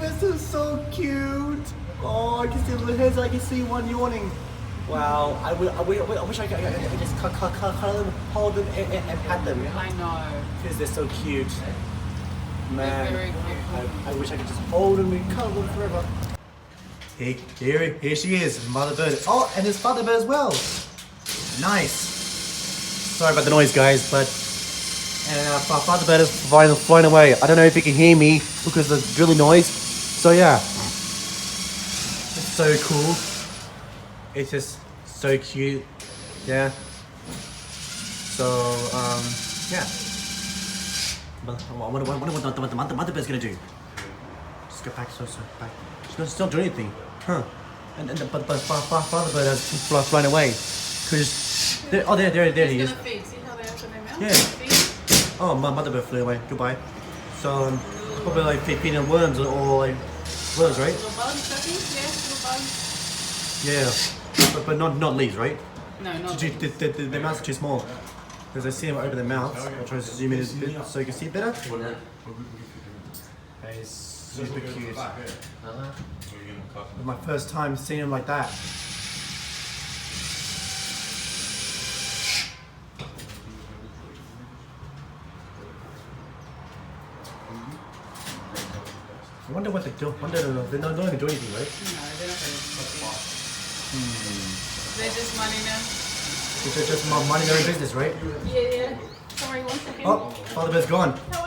this is so cute. Oh, I can see little heads. I can see one yawning. Wow, I wish I could just cuddle them, hold them, and pat them. I know. Because they're so cute. Man, They're very cute. I wish I could just hold them and cuddle them forever. Here she is, mother bird. Oh, and his father bird as well. Nice. Sorry about the noise, guys, but father bird is flying away. I don't know if you can hear me because of the drilling noise. So yeah, it's so cool. It's just so cute. Yeah. So yeah. But I wonder what the mother bird's gonna do. Just get back, so back. She's not doing anything, huh? But father bird has flown away, cause there he is. Feed. See how they open their mouth? Yeah. Feed. Oh, my mother bird flew away. Goodbye. So probably like feeding worms or like worms, right? Little bugs, I think. Yeah, little bugs. Yeah. But not leaves, right? No, not The mouths are too small. Because I see them open their mouths. I'll try to zoom in a bit so you can see better. It's super cute. My first time seeing them like that. I wonder what they do. They're not going to do anything, right? No, they're not going to. They're just money now. It's just minding their own business, right? Yeah. Sorry, 1 second. Oh, father bird's gone. How